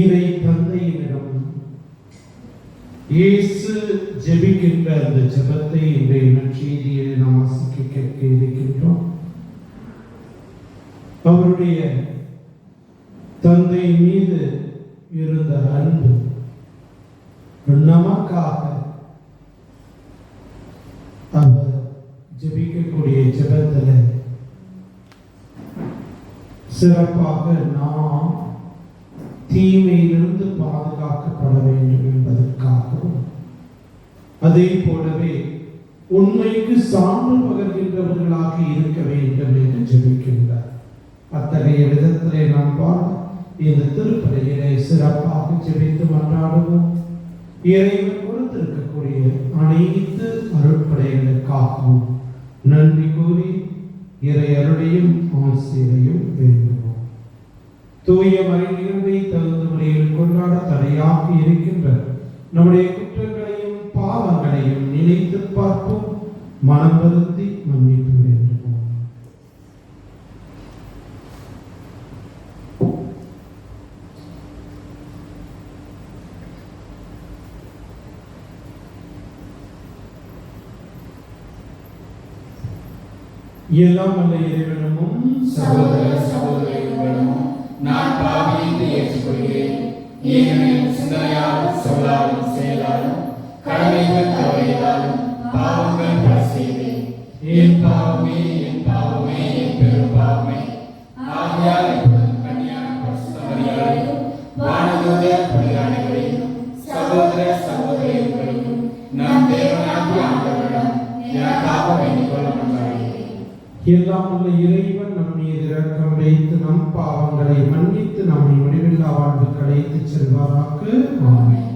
இறை தந்தையிடம் இயேசு ஜெபிக்கின்ற அந்த ஜெபத்தை இன்றைய நற்செய்தியில் நாம் வாசிக்க கேட்க இருக்கின்றோம். அவருடைய தந்தை மீது இருந்த அன்பு நமக்காக அவர் ஜெபிக்கக்கூடிய ஜெபத்தில் சிறப்பாக நாம் தீமையிலிருந்து பாதுகாக்கப்பட வேண்டும் என்பதற்காகவும், அதே போலவே உண்மைக்கு சான்று பகர்கின்றவர்களாக இருக்க வேண்டும் என்று ஜெபிக்கின்றார். அத்தகைய விதத்திலே நாம் இந்த திருப்பலியிலே சிறப்பாக ஜெபித்து மன்றாடுவோம். இறைவன் கொடுத்திருக்கக்கூடிய அனைத்து அருட்படைகளுக்காகவும் நன்றி கூறி இறை அருளையும் ஆசிரியையும் வேண்டுவோம். தூய மறை நிகழ்வை தகுந்த முறையில் கொண்டாட தடையாக இருக்கின்ற நம்முடைய குற்றங்களையும் பாவங்களையும் நினைத்து பார்ப்போம். மனம் வருந்தி மன்னிப்பு வேண்டுவோம். எல்லாம் அல்ல இறைவனும் சகோதர சகோதரிகளிடமும் நான் பாவி என்று ஏற்றுக்கொள்கிறேன். ஏனெனில் சிந்தனையாலும் சொல்லாலும் செயலாலும் கடமைகள் தவறியதாலும் பாவங்கள் பல செய்தேன். என் பாவமே என் பாவமே என் பெரும் பாவமே. ஆகையால் இப்பொழுது கன்னியான பரிசுத்த மரியாதையும் வானதூதர் புனிதர்களையும் சகோதர சகோதரிகளையும் நம் தேவனாகிய ஆண்டவரிடம் எனக்காக வேண்டிக் கொள்ள மன்றாடுகிறேன். எல்லாம் உள்ள இறைவன் நம் மீது இரக்கம் வைத்து நம் பாவங்களை மன்னித்து நம்மை முடிவில்லா வாழ்வுக்கு அழைத்து செல்வாராக. ஆமென்.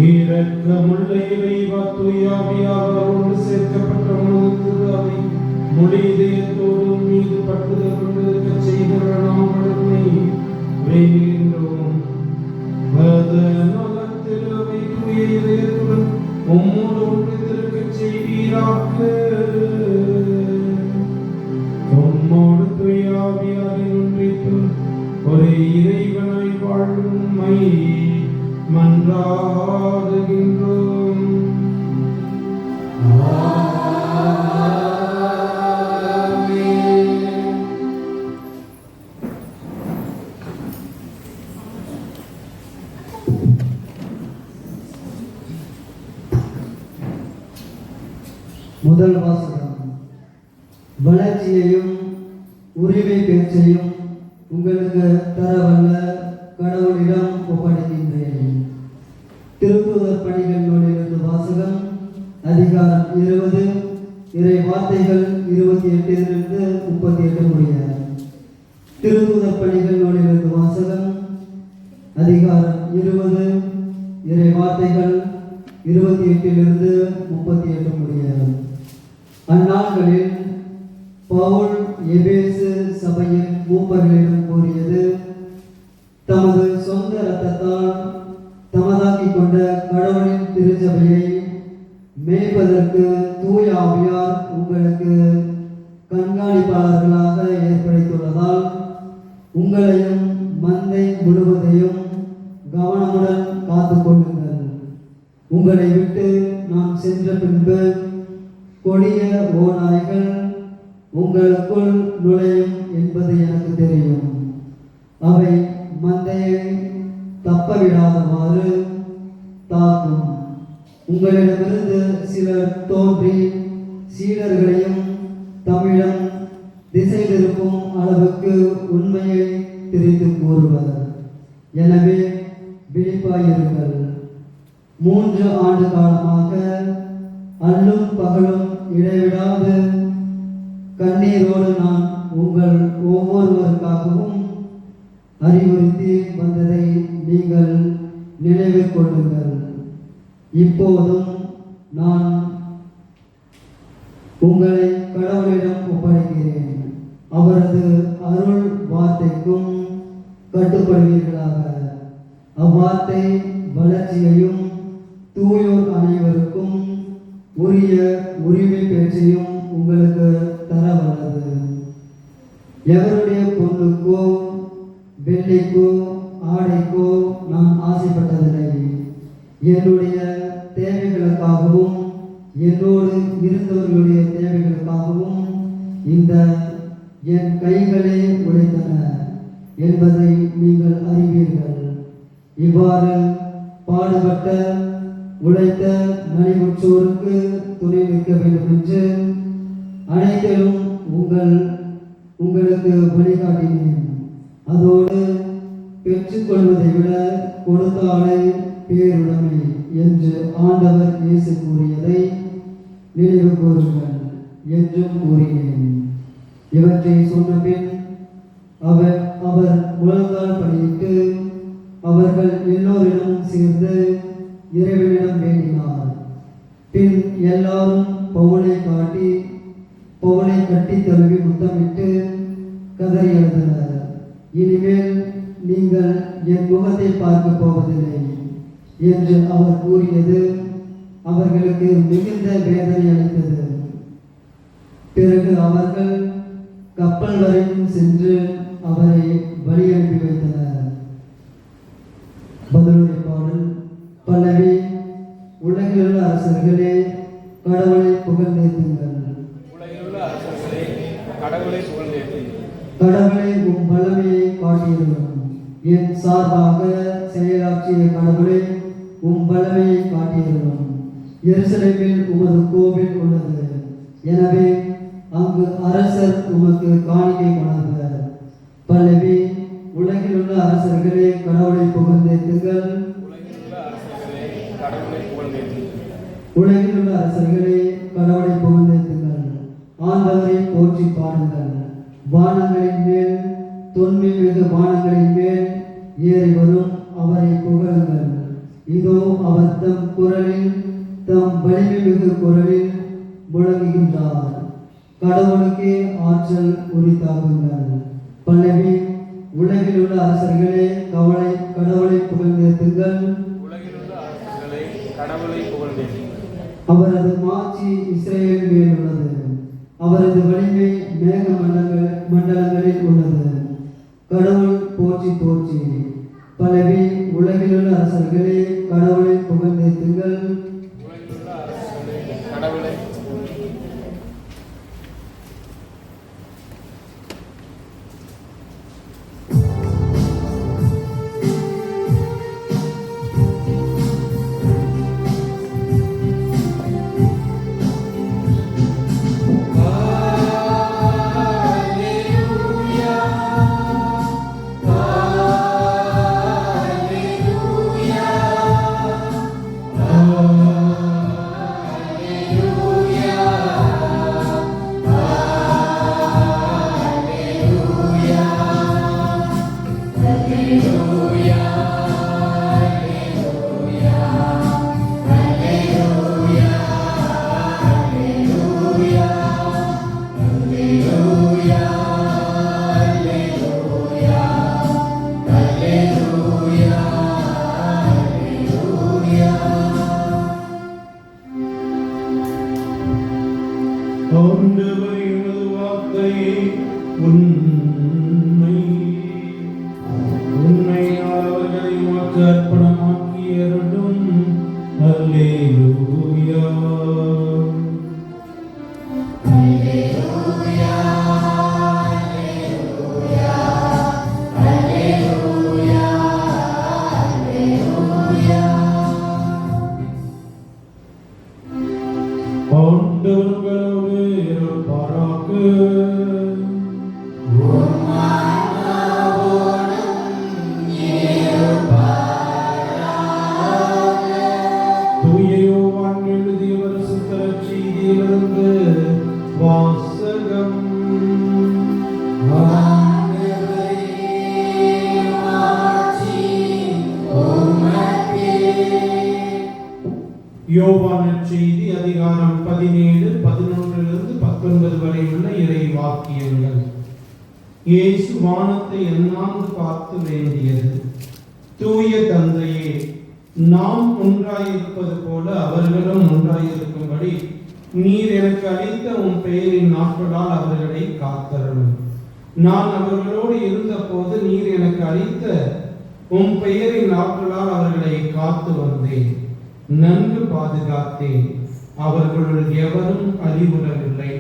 இரக்கமுள்ள இறைவா, தூய ஆவியாரோடு சேர்க்கப்பட்ட உனது அவை முழு இதயத்தோடும் மீது பற்றுதல் கொண்டிருக்க செய்தவர்கள் நாம் வளர்மை வேண்டுகின்றோம். நலத்தில் அவை தூய இதயத்துடன் உம்மோடு ஒன்றித்திருக்க செய்வீராக. உம்மோடு தூய ஆவியாரின் ஒன்றித்து ஒரே இறைவனாய் வாழும் உம்மை மன்றாடுகின்றோம். முதல் வாசகம். வளர்ச்சியையும் உரிமை பேச்சையும் உங்களுக்கு தரவல்ல கடவுளிடம் ஒப்படைக்கின்றேன். திருத்தூதர் பணிகள் நூலிலிருந்து வாசகம். அதிகாரம் 20, இறை வார்த்தைகள் 28 38 முடிய. திருத்தூதர் பணிகள் நூலிலிருந்து வாசகம். அதிகாரம் 20, இறை வார்த்தைகள் 28 38 முடிய. அந்நாட்களில் பவுல் எபேசு சபையின் மூப்பர்களிடம் கூறியது, தமது சொந்த இரத்தத்தால் தமதாக்கிக் கொண்ட கடவுளின் திருச்சபையை மேய்ப்பதற்கு தூய ஆவியார் உங்களுக்கு கண்காணிப்பாளர்களாக ஏற்படுத்தியுள்ளதால் உங்களையும் மந்தை முழுவதையும் கவனமுடன் காத்துக் கொள்ளுங்கள். உங்களை விட்டு நான் சென்ற பின்பு கொடிய ஓநாய்கள் உங்களுக்குள் நுழையும் என்பது எனக்கு தெரியும். அவை மந்தையை தப்பவிடாதவாறு தாக்கும். உங்களிடமிருந்து சிலர் தோன்றி சீடர்களையும் தம்மிடம் திசை திருப்பும் அளவுக்கு உண்மையை திரித்து கூறுவர். எனவே விழிப்பாயிருங்கள். 3 ஆண்டு காலமாக அல்லும் பகலும் இடைவிடாது கண்ணீரோடு நான் உங்கள் ஒவ்வொருவருக்காகவும் அறிவுறுத்தி வந்ததை நீங்கள் நினைவில் கொள்ளுங்கள். இப்போதும் நான் உங்களை கடவுளிடம் ஒப்படைக்கிறேன். அவரது அருள் வார்த்தைக்கும் கட்டுப்படுவீர்களாக. அவ்வார்த்தை வளர்ச்சியையும் தூயோர் அனைவருக்கும் உரிய உரிமை பேச்சையும் உங்களுக்கு தர வல்லது. எவருடைய பொண்ணுக்கோ வெள்ளிக்கோ ஆடைக்கோ நான் ஆசைப்பட்டதில்லை. என்னுடைய தேவைகளுக்காகவும் என்னோடு இருந்தவர்களுடைய தேவைகளுக்காகவும் இந்த என் கைகளே உழைத்தன என்பதை நீங்கள் அறிவீர்கள். இவ்வாறு பாடுபட்ட உழைத்த நலிவுற்றோருக்கு துணை நிற்க வேண்டும் என்று அனைத்திலும் உங்களுக்கு வழிகாட்டினேன். அதோடு பெற்றுக்கொள்வதை விட கொடுத்தாலே பேருடைமை என்று ஆண்டவர் இயேசு கூறியதை நினைவு கூறுங்கள் என்றும் கூறினேன். இவற்றை சொன்ன பின் அவர் முழங்கால் படியிட்டு அவர்கள் எல்லோரிடமும் சேர்ந்து இறைவனிடம் வேண்டினார். பின் எல்லாரும் பவுலை கட்டி தழுவி முத்தமிட்டு கதறி எழுந்தனர். இனிமேல் நீங்கள் என் முகத்தை பார்க்க போவதில்லை என்று அவர் கூறியது அவர்களுக்கு மிகுந்த வேதனை அளித்தது. பிறகு அவர்கள் கப்பல் வரைக்கும் சென்று அவரை வழி அனுப்பி வைத்தனர். பதிலுரை பாடல். பல்லவி. உலகிலுள்ள அரசர்களே கடவுளை புகழ்ந்தேத்துங்கள். கடவுளை உம் வல்லமையை காட்டியிருந்தோம். என் சார்பாக செயலாற்றிய கடவுளை உம் வல்லமையை காட்டியிருந்தோம். எருசலேமில் உமது கோவில் உள்ளது. எனவே அங்கு அரசர் உமக்கு காணிக்கை கொணர்வர். பல்லவி. உலகில் உள்ள அரசர்களே கடவுளை புகழ்ந்தேத்துங்கள். உலகில் உள்ள அரசர்களே கடவுளை புகழ்ந்தேத்துங்கள். ஆண்டவரை போற்றி பாடுங்கள். வானங்களின் மேல் தொன்மை மிகு வானங்களின் மேல் ஏறி வரும் அவரை புகழுங்கள். இதோ அவர் தம் குரலில் தம் வலிமை மிகு குரலில் முழங்குகின்றார். கடவுளுக்கே ஆற்றல் உரித்தாகுங்கள். பல்லவி. உலகில் உள்ள அரசர்களே கடவுளை புகழ்ந்தேத்துங்கள். அவரது மாட்சி இஸ்ரேல் மேல் உள்ளது. அவரது வலிமை மேக மண்டலங்களில் உள்ளது. கடவுள் போற்றி போற்றி. பல்லவி. உலகிலுள்ள அரசர்களே கடவுளை புகழ்ந்தேத்துங்கள். அர்ப்பணமாக்கி அருளும். அல்லேலூயா. ஆண்டவர் உங்களோடு இருப்பாராக. தூய யோவான் எழுதிய பரிசுத்த நற்செய்தியிலிருந்து வாசகம். யோவான் நற்செய்தி அதிகாரம் 17, 11 19 வரை உள்ள இறை வாக்கியங்கள். இயேசு வானத்தை எண்ணாந்து பார்த்து வேண்டியது: தூய தந்தையே, நாம் ஒன்றாயிருப்பது போல அவர்களும் ஒன்றாயிருக்கும்படி நீர் எனக்கு அளித்த உன் பெயரின் நாட்களால் அவர்களை காத்தருளும். நான் அவர்களோடு இருந்தபோது நீர் எனக்கு அளித்த உன் பெயரின் நாட்களால் அவர்களை காத்து வந்தேன், நன்கு பாதுகாத்தேன். அவர்களுள் எவரும் அழிவுறவில்லை.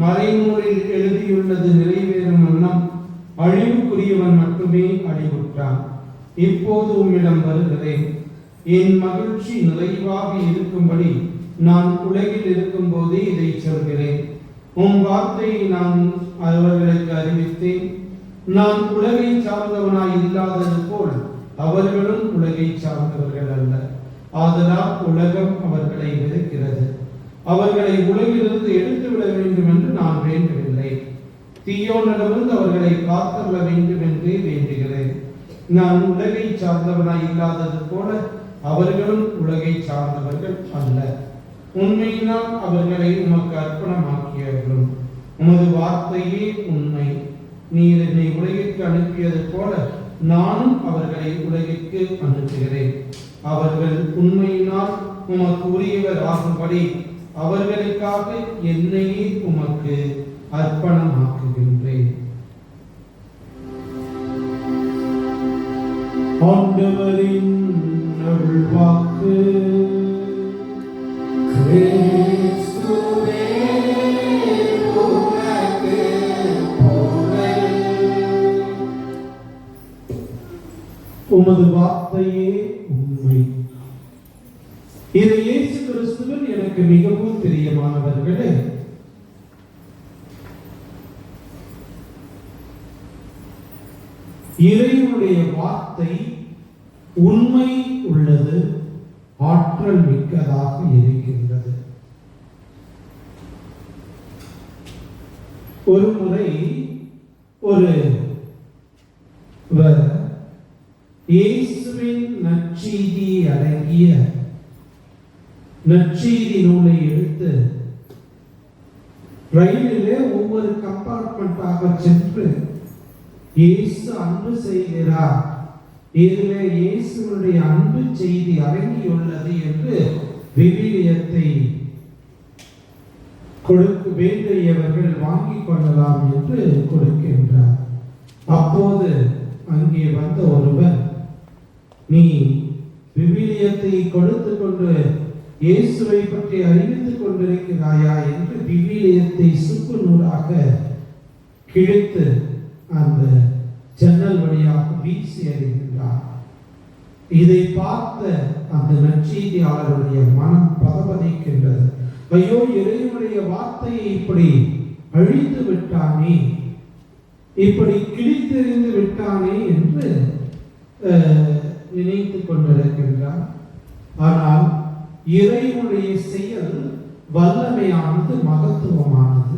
மறைநூலில் எழுதியுள்ளது நிறைவேறும் வண்ணம் அழிவுக்குரியவன் மட்டுமே அழிவுற்றான். இப்போது உம்மிடம் வருகிறேன். என் மகிழ்ச்சி நிறைவாக இருக்கும்படி நான் உலகில் இருக்கும் போதே இதை சொல்கிறேன். உன் வார்த்தையை நான் அவர்களுக்கு அறிவித்தேன். நான் உலகை சார்ந்தவனாய் இல்லாதது போல் அவர்களும் உலகை சார்ந்தவர்கள் அல்ல. ஆதலால் உலகம் அவர்களை வெறுக்கிறது. அவர்களை உலகிலிருந்து எடுத்துவிட வேண்டும் என்று நான் வேண்டவில்லை. தீயோனிடமிருந்து அவர்களை காத்தள்ள வேண்டும் என்றே வேண்டுகிறேன். நான் உலகை சார்ந்தவனாய் இல்லாதது போல அவர்களும் உலகை சார்ந்தவர்கள் அல்ல. உண்மையினால் அவர்களை உமக்கு அர்ப்பணமாக்கியவர்களும். உமது வார்த்தையே உண்மை. நீர் என்னை உலகிற்கு அனுப்பியது போல நானும் அவர்களை உலகிற்கு அனுப்புகிறேன். அவர்கள் உண்மையினால் உமக்கு உரியவர் ஆகும்படி அவர்களுக்காக என்னையே உமக்கு அர்ப்பணமாக்குகின்றேன். ஆண்டவரின் அருள்வாக்கு. கிறிஸ்துவே உமக்கு புகழ். உமது வார்த்தையே உண்மை. இது இயேசு கிறிஸ்துவில் எனக்கு மிகவும் பிரியமானவர்களே, இறைவனுடைய வார்த்தை உண்மை உள்ளது, ஆற்றல் மிக்கதாக இருக்கின்றது. ஒரு முறை ஒருவர் இயேசுவின் நற்செய்தி அடங்கிய நற்செய்தி நூலை எடுத்து ரயிலிலே ஒவ்வொரு கம்பார்ட்மெண்டாக சென்று இயேசு அன்பு செய்கிறார், இதிலே இயேசுவினுடைய அன்பு செய்தி அடங்கியுள்ளது என்று விவிலியத்தை கொடுக்க வேண்டியவர்கள் வாங்கிக் கொள்ளலாம் என்று கொடுக்கின்றார். அப்போது அங்கே வந்த ஒருவர், நீ விவிலியத்தை கொடுத்து கொண்டு இயேசுவை பற்றி அறிவித்துக் கொண்டிருக்கிறாயா என்று விவிலியத்தை சுக்கு நூறாக கிழித்து அந்த ஜன்னல் வழியாக வீசி அறிந்தார். இதை பார்த்த அந்த நற்செய்தியாளருடைய மனம் பதபதைக்கின்றது. ஐயோ, இறைவனுடைய வார்த்தையை இப்படி அழித்து விட்டானே, இப்படி கிழித்தெறிந்து விட்டானே என்று நினைத்துக் கொண்டிருக்கின்றார். ஆனால் இறைவனுடைய செயல் வல்லமையானது, மகத்துவமானது.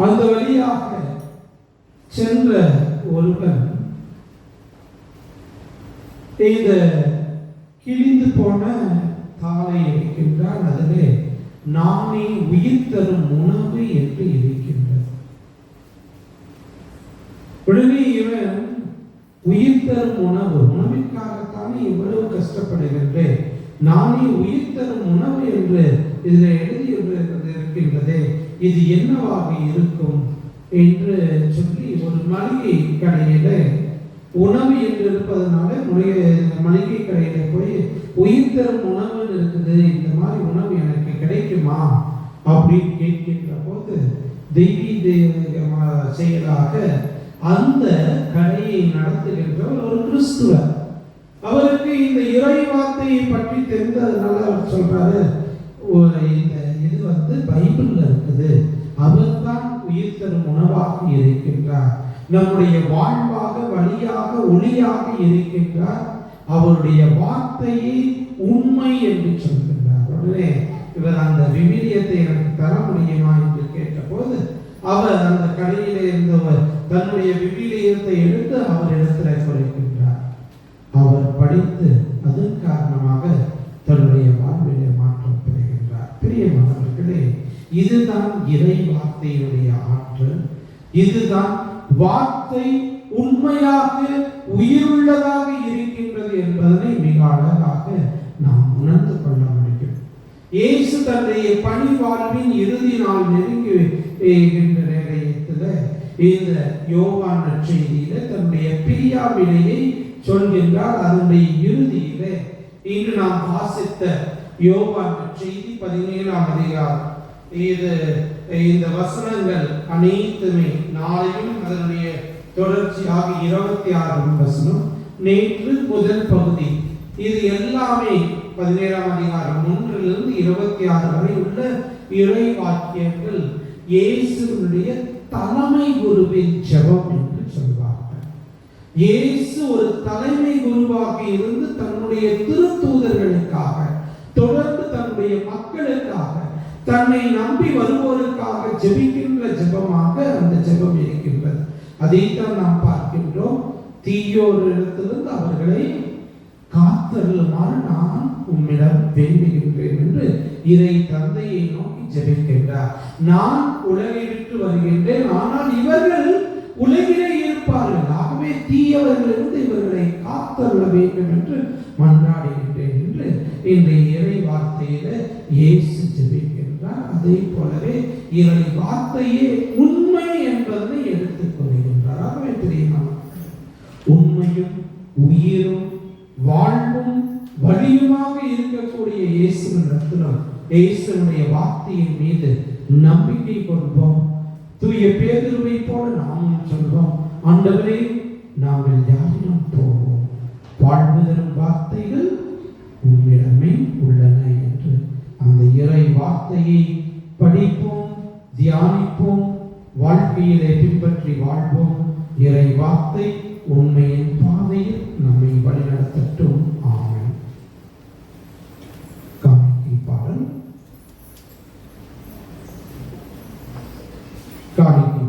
அந்த வழியாக சென்ற ஒருவன் இந்த கிழிந்து போன தாளை இருக்கின்றான். அதிலே நானே உயிர் தரும் உணவு என்று இருக்கின்றது. உடனே இவன் உயிர் தரும் உணவிற்காகத்தானே இவ்வளவு கஷ்டப்படுகின்றேன், நானே உயிர் தரும் உணவு என்று இதில் எழுதியிருக்கின்றதே, இது என்னவாக இருக்கும் என்று சொல்லி ஒரு மளிகை கடையில உணவு என்று இருப்பதனால மளிகை கடையில போய் உயிர் தரும் உணவுன்னு இருக்குது, இந்த மாதிரி உணவு எனக்கு கிடைக்குமா அப்படின்னு கேட்கின்ற போது தெய்வீக செயலாக அந்த கடையை நடத்துகின்றவர் ஒரு கிறிஸ்துவர். அவருக்கு இந்த இறை வார்த்தையை பற்றி தெரிந்ததுனால அவர் சொல்றாரு, இந்த இது பைபிள்ல இருக்குது. அவர்தான் உயிர் தரும் உணவாக இருக்கின்றார், நம்முடைய வாழ்வாக வழியாக ஒளியாக இருக்கின்றார். அவருடைய வார்த்தையை உண்மை என்று சொல்கின்றார். உடனே இவர் அந்த விவிலியத்தை எனக்கு தர முடியுமா என்று கேட்டபோது அவர் அந்த கடையிலே இருந்தவர் தன்னுடைய விவிலியத்தை எடுத்து அவரிடத்தில் கொடுக்கின்றார். அவர் படித்து அதன் காரணமாக தன்னுடைய வாழ்விலே மாற்றம் பெறுகின்றார். பிரியமானவர்களே, இதுதான் இறை வார்த்தையுடைய ஆற்றல். இதுதான் வார்த்தை உண்மையாக உயிருள்ளதாக இருக்கின்றது என்பதனை மிக அழகாக நாம் உணர்ந்து கொள்ள முடியும். இயேசு தன்னுடைய பணி வாழ்வின் இறுதி நாள் நெருங்கி இருக்கின்ற நேரத்தில் இந்த யோவான் நற்செய்தியில தன்னுடைய பிரியாவினையை சொல்கின்றார். அதனுடைய இறுதியில இன்று நாம் வாசித்த யோவான் நற்செய்தி 17ஆம் அதிகாரம், இந்த வசனங்கள் அனைத்துமே நாளையும் அதனுடைய தொடர்ச்சியாக 26ஆம் வசனம், நேற்று முதல் பகுதி, இது எல்லாமே 17ஆம் அதிகாரம் 1லிருந்து 26 வரை உள்ள இறை வாக்கியங்கள் இயேசுவினுடைய தலைமை குருவின் ஜெபம் என்று சொல்வார்கள். இயேசு ஒரு தலைமை குருவாக இருந்து தன்னுடைய திருத்தூதர்களுக்காக, தொடர்ந்து தன்னுடைய மக்களுக்காக, தன்னை நம்பி வருவோருக்காக ஜெபிக்கின்ற ஜெபமாக அந்த ஜெபம் இருக்கின்றது. அதைத்தான் நாம் பார்க்கின்றோம். தீயோரிடத்திலிருந்து அவர்களை காத்தருளுமாறு நான் உம்மிடம் வேண்டுகின்றேன் என்று இறை தந்தையை நோக்கி ஜெபிக்கின்றார். நான் உலகை விட்டு வருகின்றேன், ஆனால் இவர்கள் உலகிலே இருப்பார்கள், ஆகவே தீயவர்களிலிருந்து இவர்களை காத்தருள வேண்டும் என்று மன்றாடுகின்றேன் என்று இன்றைய இறை வார்த்தையில இயேசு ஜெபிக்கின்றார். அதே போலவே இறை வார்த்தையே உண்மை என்பதனை எடுத்துக் கொள்கின்றார். ஆகவே பிரியமானவர்களே, உண்மையும் உயிரும் வாழ்வும் வழியுமாக இருக்கக்கூடிய இயேசுவினிடத்திலும் இயேசுவினுடைய வார்த்தையின் மீது நம்பிக்கை கொள்வோம். தூய பேதுருவை போல நாமும் சொல்வோம், ஆண்டவரே, நாங்கள் யாரிடம் போவோம், வாழ்வு தரும் வார்த்தைகள் உம்மிடமே உள்ளன என்று அந்த இறை வார்த்தையை படிப்போம், தியானிப்போம், வாழ்க்கையிலே பின்பற்றி வாழ்வோம். இறை வார்த்தை உண்மையின் பாதையில் நம்மை வழிநடத்தட்டும். ஆமென். காணிக்கை பாடல். காணிக்கை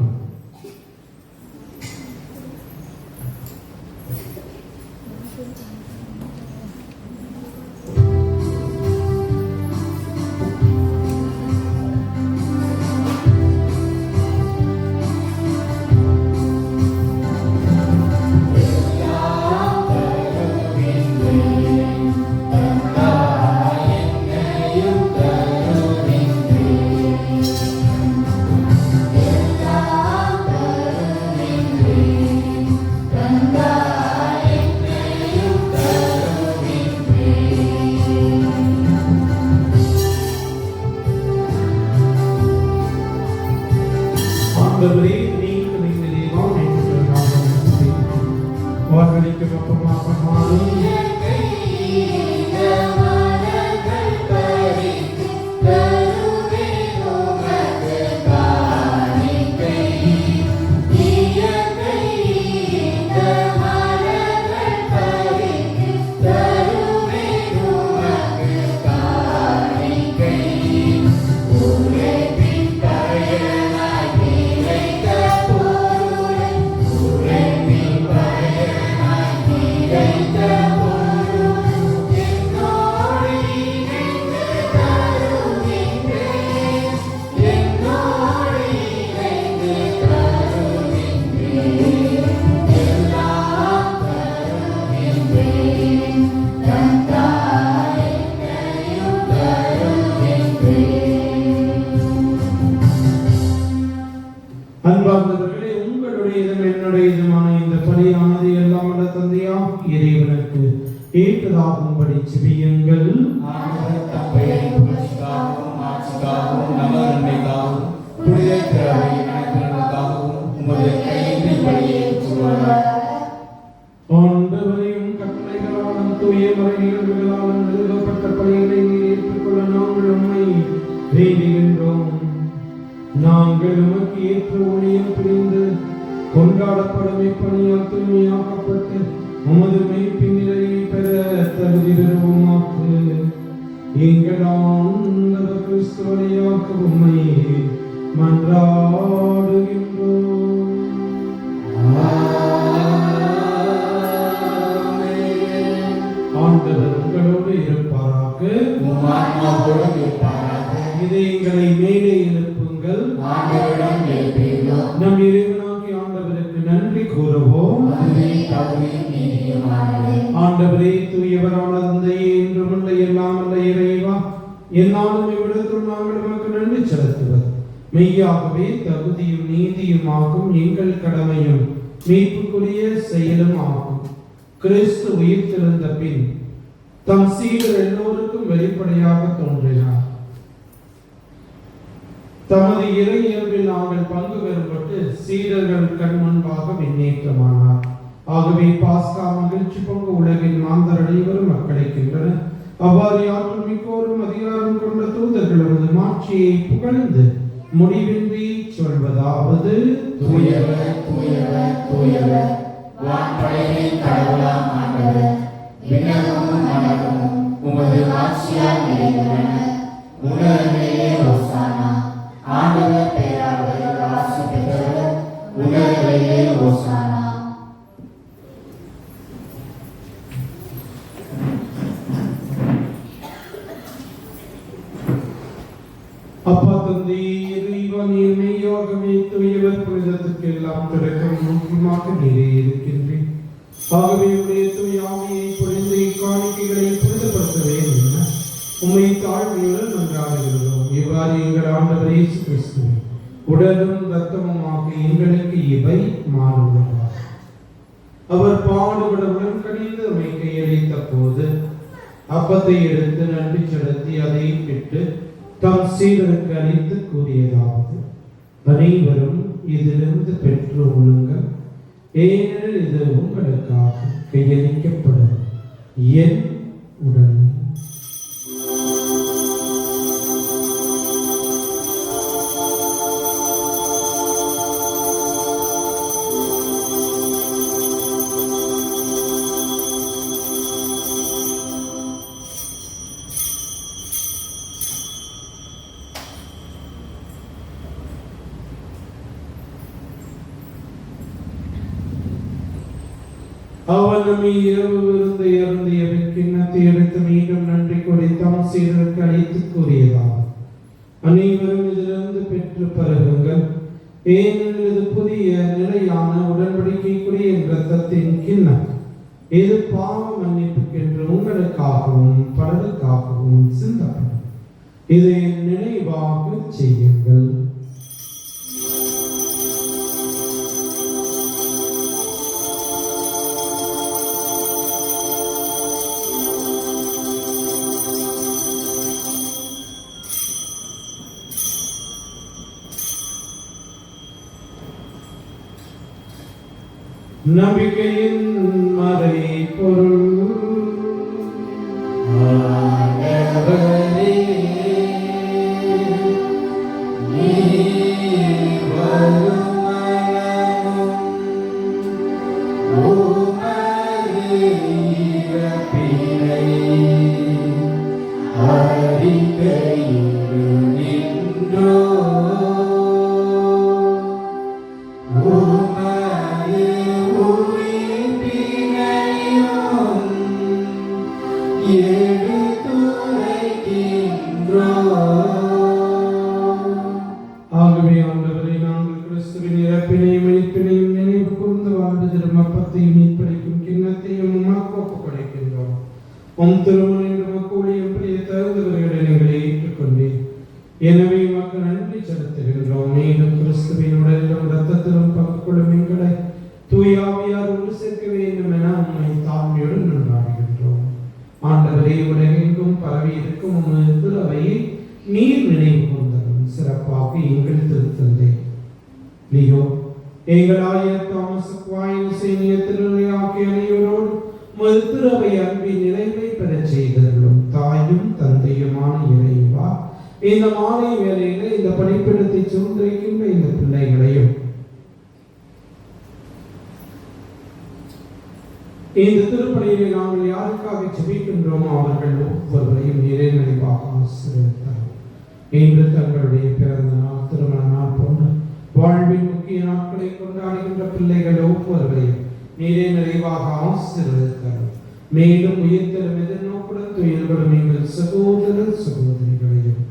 அன்பார்ந்தவர்களே, உங்களுடையதும் என்னுடையதுமான இந்த பலியானது எல்லாம் வல்ல தந்தையாம் இறைவனுக்கு ஏற்றதாகும்படி ஜெபியுங்கள். ஆண்டவரையும் கட்டளைகளாலும் தூய மறை நிகழ்வுகளாலும் நிறுவப்பட்ட பலிகளை நீர் ஏற்றுக்கொள்ள நாங்கள் உம்மை வேண்டுகின்றோம். நாங்கள் உமக்கு ஏற்ற ஊழியம் புரிந்து கொண்டாடப்படும் இப்பணியால் தூய்மையாக்கப்பட்டு உமது மெய்ப்பின் நிலையை பெற தகுதி பெறுவோமாக்கு எங்கள் ஆண்டவர் கிறிஸ்து வழியாக உம்மை மன்றாடுகின்றோம். ஆண்டவர் உங்களோடு இருப்பாராக. இதயங்களை மேலே எழுப்புங்கள். நம் இறைவனாகிய ஆண்டவருக்கு நன்றி கூறுவோம். ஆண்டவரே, தூயவரான தந்தையே, என்றும் உள்ள எல்லாம் அல்ல இறைவா, என்னாலும் இவ்விடத்தில் நாங்கள் உமக்கு நன்றி செலுத்துவது மெய்யாகவே தகுதியும் நீதியுமாகும் எங்கள் கடமையும் மீட்புக்குரிய செயலும் ஆகும். கிறிஸ்து உயிர்த்தெழுந்த பின் தம் சீடர் எல்லோருக்கும் வெளிப்படையாக தோன்றினார். தமது இறை இயல்பில் நாங்கள் பங்கு பெறும்பட்டு சீடர்கள் கண் முன்பாக விண்ணேற்றமானார். ஆகவே பாஸ்கா மகிழ்ச்சி பொங்க உலகின் மாந்தர் அனைவரும் மக்களிக்கின்றனர். அவ்வாறு ஆற்றல் மிக்கோரும் அதிகாரம் கொண்ட தூதர்களது மாட்சியை புகழ்ந்து முடிவின்றி சொல்வதாவது: தூயவர், தூயவர், தூயவர், வான்படைகளின் கடவுளாம் ஆண்டவர், விண்ணகமும் மண்ணகமும் உமது ஆட்சியால் நிறைந்துள்ளன. உன்னதங்களிலே ஓசானா. ஆண்டவர் பெயரால் வருகிற ஆசி பெற்றவர், உன்னதங்களிலே ஓசானா. அப்பா தந்தை இறைவா, நீர் மெய்யாகவே தூயவர், புனிதத்துக்கு எல்லாம் திறக்கும் முக்கியமாக நீரே இருக்கின்றேன். ஆகவே உடைய தூய ஆவியை பொழிந்து இக்காணிக்கைகளை புனிதப்படுத்த வேண்டும் உம்மை தாழ்மையுடன் மன்றாடுகிறோம். இவ்வாறு எங்கள் ஆண்டவர் இயேசு கிறிஸ்துவின் உடலும் இரத்தமுமாக எங்களுக்கு இவை மாறுவதாக. அவர் பாடுபட உடன்கணிந்து நம்மை கையளித்த போது அப்பத்தை எடுத்து நன்றி செலுத்தி அதை விட்டு தம் சீடருக்கு அளித்து கூறியதாவது: அனைவரும் இதிலிருந்து பெற்று உண்ணுங்கள், ஏனெனில் இது உங்களுக்காக கையளிக்கப்படும் என் உடல். அவன் நம்மை இரவு விருந்தை அருந்திய கிண்ணத்தை எடுத்து மீண்டும் நன்றி கூறி தம் சீடருக்கு அளித்து கூறியதாகும்: அனைவரும் இதிலிருந்து பெற்று பருகுங்கள், ஏனெனில் இது புதிய நிலையான உடன்படிக்கைக்குரிய இரத்தத்தின் கிண்ணம். இது பாவ மன்னிப்புக்கென்று உங்களுக்காகவும் பலருக்காகவும் சிந்தப்படும். இதை நினைவாக செய்யுங்கள். நம்பிக்கையின் மறை பொருள். ஆண்டவரே, நீர் வருமளவும் உமது இறப்பினை அறிக்கையிடுகின்றோம். ஆகவே ஆண்டவரை, நாங்கள் கிறிஸ்துவின் இறப்பினையும் மீட்பினையும் நினைவு கூர்ந்து வாழ்வதிலும் அப்பத்தையும் மீட்பளிக்கும் கிண்ணத்தையும் உமக்கு ஒப்புக்கொடுக்கின்றோம். உம் திருமணம் உமக்கு ஊழியம் புரிய தகுந்தவர்களை நீங்கள் ஏற்றுக்கொண்டேன். எனவே உமக்கு நன்றி செலுத்துகின்றோம். மேலும் கிறிஸ்துவின் உடலிலும் இரத்தத்திலும் பங்கு கொள்ளும் எங்களை தூய ஆவியார் ஒன்று சேர்க்க வேண்டும் என உம்மை தாழ்மையுடன் கொண்டாடுகின்றோம். ஆண்டவரே, உலகெங்கும் பரவி இருக்கும் உமது திருவையை நீர் நினைவு கொண்டதும் சிறப்பாக எங்கள் திருத்தந்தை லியோ, எங்கள் ஆயர் தாமஸ் அக்வாயின் சீனிய திருநிலையாகிய அனைவரோடு உமது திருவை அன்பின் நிறைவை பெறச் செய்தருளும். தாயும் தந்தையுமான இறைவா, இந்த மாலை வேளையில இந்த படிப்பிடத்தை சுதந்திரிக்கின்ற இந்த பிள்ளைகளையும் இந்த திருப்பணியிலே நாங்கள் யாருக்காக ஜெபிக்கின்றோமோ அவர்கள் ஒவ்வொருவரையும் நீரே நிறைவாக ஆசீர்வதித்தார். இன்று தங்களுடைய பிறந்த நாள், திருமண நாள் போன்ற வாழ்வின் முக்கிய நாட்களை கொண்டாடுகின்ற பிள்ளைகள் ஒவ்வொருவரையும் நீரே நிறைவாக ஆசீர்வதித்தார். மேலும் உயிர்த்தலும் எதிர்நோக்குடன் துயர்களும் எங்கள் சகோதர சகோதரிகளையும்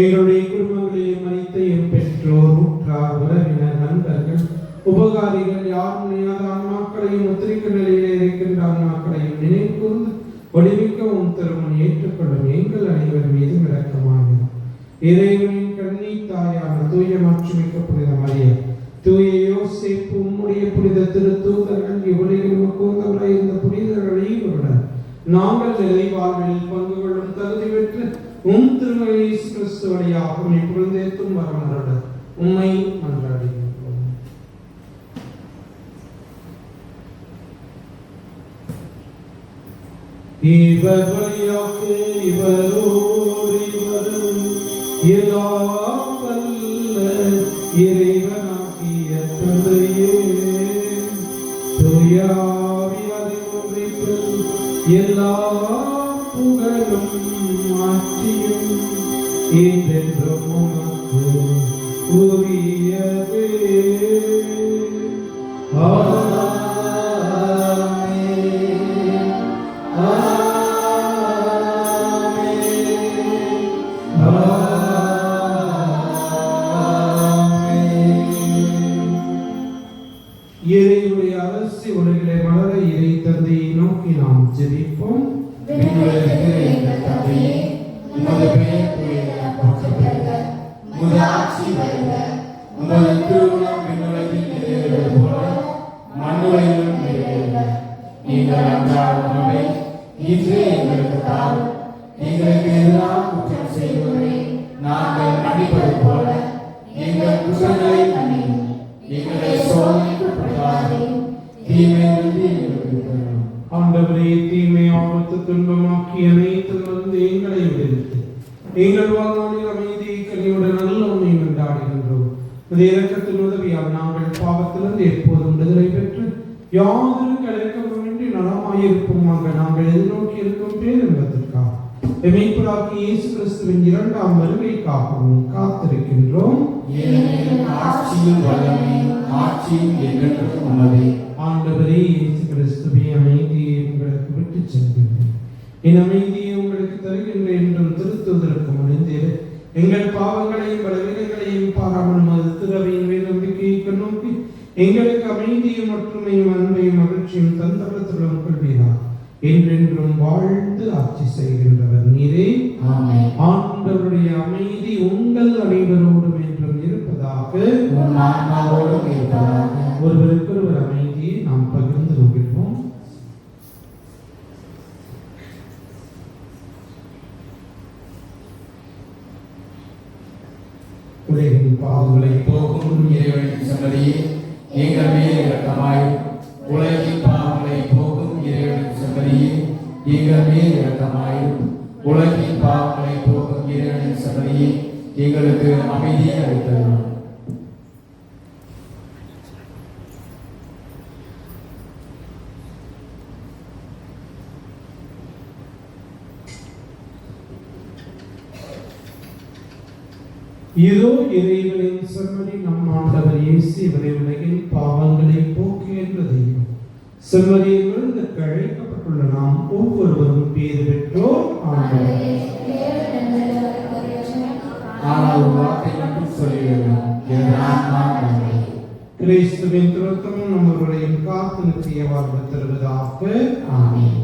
எங்களுடைய குடும்பங்களையும் மனித என் பெற்றோர், உற்றார், உறவினர், நண்பர்கள், உபகாரிகள் யாரும் நினையாத ஆன்மாக்களையும் உத்திரிக்க நிலையிலே இருக்கின்ற ஆன்மாக்களையும் நினைவு கூர்ந்து ஒளிமிக்கவும் திருமணம் ஏற்றுக்கொள்ளும் எங்கள் அனைவர் மீது இரக்கமாகிறோம். இறைவனின் கண்ணி தாயான தூய மாட்சிமிக்க புனித மரியா, தூய யோசேப்பு, உம்முடைய புனித திருத்தூதர்கள், இவ்வுலகில் முக்கூந்தமுறை இந்த புனிதர்களையும் நாங்கள் நிலை வாழ்வில் பங்கு கொள்ளும் தகுதி பெற்று திருமகன் இயேசு கிறிஸ்து வழியாக உம்மை புகழ்ந்தேத்தும் வரமன்றட உம்மை மன்றாடுகிறோம். இவர் வழியாக இவரோடு இவரும் எல்லாம் வல்ல இறைவனாகிய தந்தையே, தூயாவியாரை ஒன்றிப்பு எல்லா புகழும் மாற்றியும் என்றென்றும் உமக்கு உரியவே. இறைவனுடைய அரசு உலகிலே மலர இறை தந்தையை நோக்கி நாம் ஜெபிப்போம். உமது பெயர் போற்றப் பெறுக, உமது ஆட்சி வருக, உமது திருவுளம் விண்ணுலகில் நிறைவேறுவது போல மண்ணுலகிலும் நிறைவேறுக. எங்கள் அன்றாட உணவை இன்று எங்களுக்கு தாரும். எங்களுக்கு எதிராக குற்றம் செய்வோரை நாங்கள் மன்னிப்பது போல எங்கள் குற்றங்களை மன்னியும். எங்களை சோதனைக்கு உட்படுத்தாதேயும், தீமையிலிருந்து எங்களுக்கு விடுவியும். ஆண்டவரே, தீமை ஆபத்து துன்பமாக்கி அனைத்திலிருந்து எங்களை விடுவித்து எங்கள் வாழ்நாளில் அமைதியை கனியுடன் நல்ல உண்மை கொண்டாடுகின்றோம். அது இரக்கத்தின் உதவியால் நாங்கள் பாவத்திலிருந்து எப்போதும் விடுதலை பெற்று யாதொரு கலக்கமின்றி நலமாயிருப்போமாக நாங்கள் எதிர்நோக்கி இருக்கும் பேரின்பத்திற்காக மீட்பராகிய இயேசு கிறிஸ்துவின் இரண்டாம் வருகைக்காகவும் காத்திருக்கின்றோம். ஆட்சியும் வல்லமையும் மாட்சியும் என்றென்றும் உமதே. ஆண்டவரே இயேசு கிறிஸ்துவே, அமைதியை உங்களுக்கு விட்டுச் செல்கின்றேன், என் அமைதியை உங்களுக்கு தருகின்றேன் என்றும் திருத்துவதற்கு முடிந்தேன். எங்கள் பாவங்களையும் பலவீனங்களையும் பாராமல் மது திறவையின் மேல் நம்பிக்கையை கண்ணோக்கி எங்களுக்கு அமைதியும் ஒற்றுமையும் அன்பையும் மகிழ்ச்சியும் தந்தவர்களும் கொள்வீரார். என்றென்றும் வாழ்ந்து ஆட்சி செய்கின்றவர் நீரே. ஆண்டவருடைய அமைதி உங்கள் அனைவரோடும் என்றும் இருப்பதாக. ஒருவருக்கொருவர் அமைதியை நாம் பகிர்ந்து கொள்வோம். உலகின் பாவங்களை போக்கும் இறைவனின் சன்னதியே, எங்கள் மேல் இரக்கமாயிரும். உலகின் பாவங்களை போக்கும் இறைவனின் சன்னதியே, எங்கள் மேல் இரக்கமாயிரும். உலகின் பாவங்களை போக்கும் இறைவனின் சன்னதியே, எங்களுக்கு அமைதியை அளித்தருளும். இதோ இறைவனின் சன்னதி, நம் ஆண்டவர் இயேசு இவரை உலகின் பாவங்களை போக்குகின்ற தெய்வம். செம்மறியில் விழுந்தற்கு அழைக்கப்பட்டுள்ள நாம் ஒவ்வொருவரும் பேறு பெற்றோர். ஆனால் வார்த்தை மட்டும் சொல்லிவிடுவோம். கிறிஸ்துவின் திருத்தமும் நம்மளுடைய காத்து நித்திய வாழ்வு தருவதாக. ஆமென்.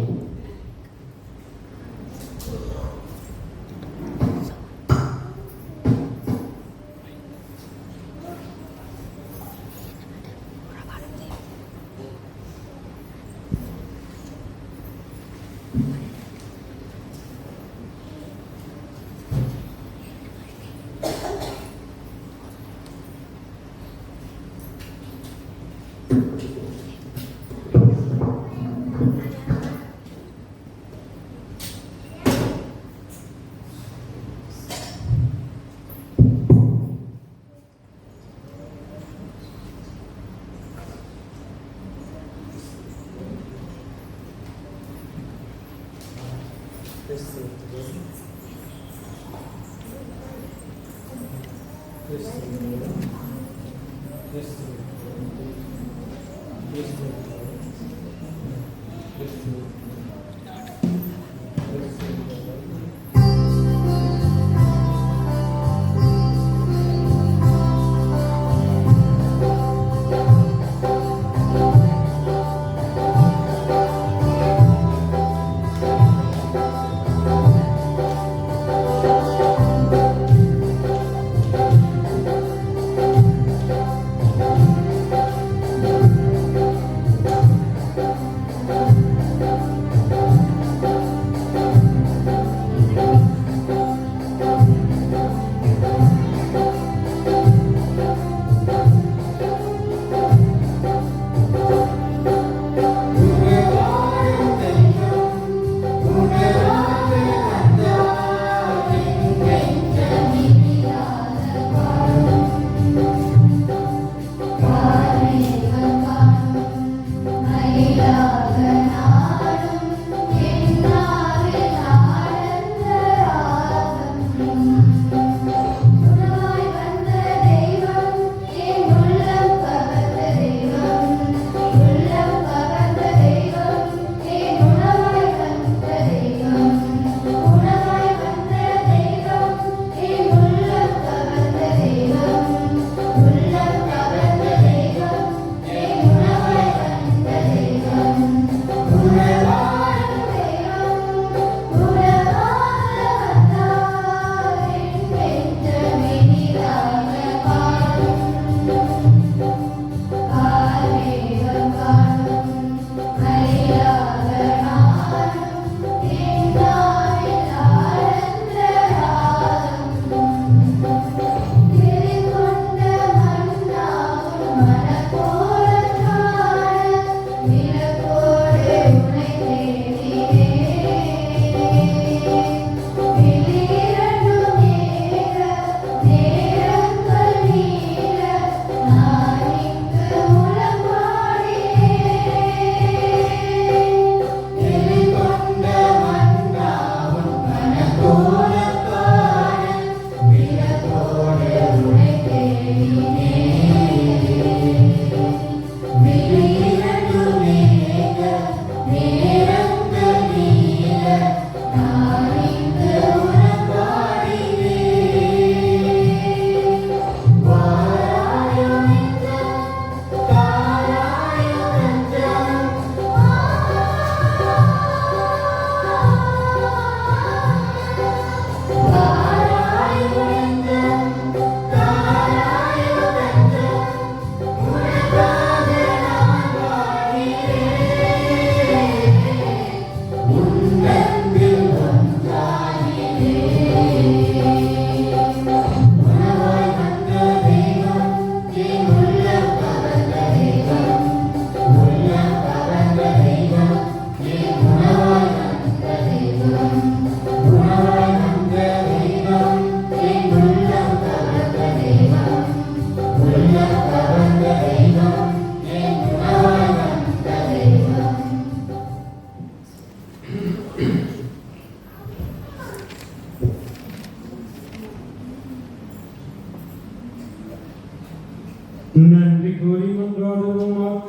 நன்றி கூறி மன்றாடுவோமாக.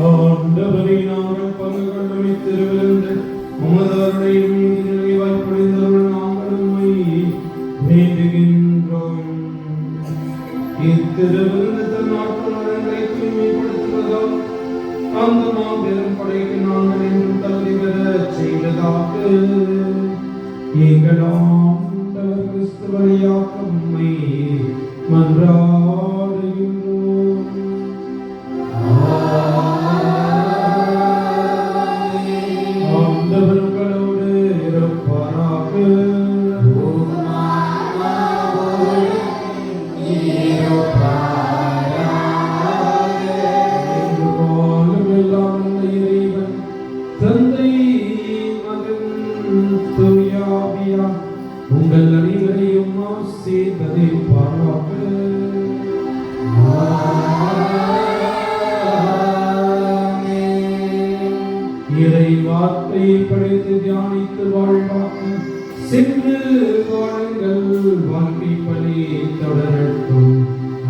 ஆண்டவரை நாங்கள் பங்கு கொள்ளும் இத்திருவிருந்து உமது அருளை மீது நிறைவாய் பொழிந்தருள் நாங்கள் உம்மை வேண்டுகின்றோம். இத்திருவிருந்து தன் நாட்கள் நலன்களை தூய்மைப்படுத்துவதால் அந்த மாபெரும் படைக்கு நாங்கள் என்றும் தகுதி பெறச் செய்வதாக எங்கள் ஆண்டவர் கிறிஸ்து வழியாக உம்மை மன்றாடுகின்றோம். ஆண்டவர் உங்களோடு இருப்பாராக. இறைவன் தந்தை மகன் தூய ஆவியார் உங்கள் அனைவரையும் ஆசீர்வதிப்பாராக. இறை வார்த்தையை படித்து தியானித்து வாழ்வாக. சென்று வாழுங்கள். வார்ப்பிப்பலி தொடரட்டும்.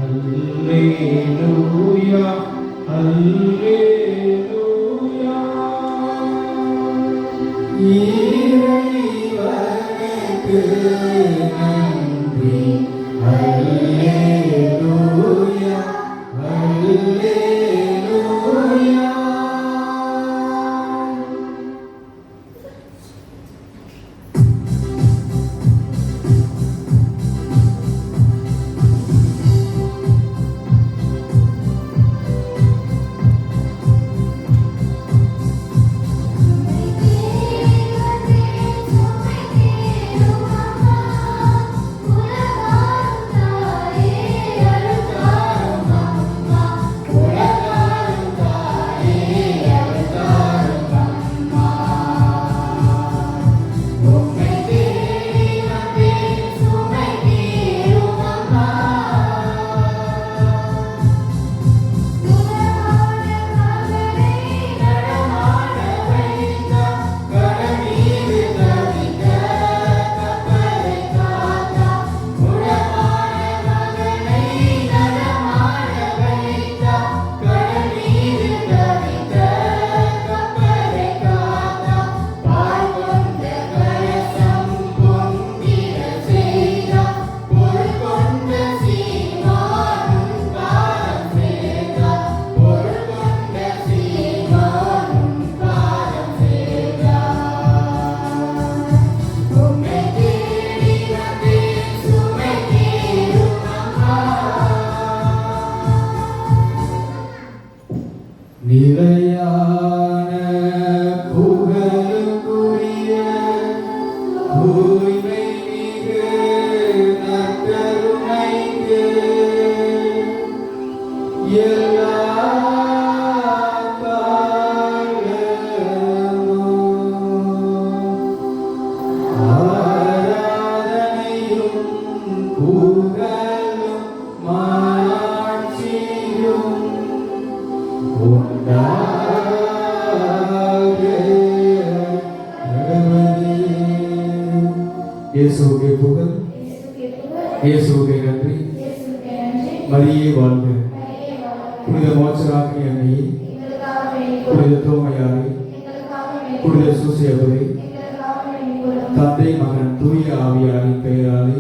அல்லேலூயா அல்லேலூயா. இறைவனுக்கு நன்றி. அல்லேலூயா அல்லேலூயா. நிலையான புகழுக்குரிய தூய்மை மிகு நற்கருணைக்கு எல்லா காலமும் ஆராதனையும் புகழும் மாட்சியும் இயேசுவுக்கே புகழ், இயேசுவுக்கே நன்றி. மரியே வாழ்க. புனித மோட்சராக்கி அன்னையே, புனித தோமையாரே, புனித சூசியபுரே, தந்தை மகன் தூய ஆவியாரின் பெயராலே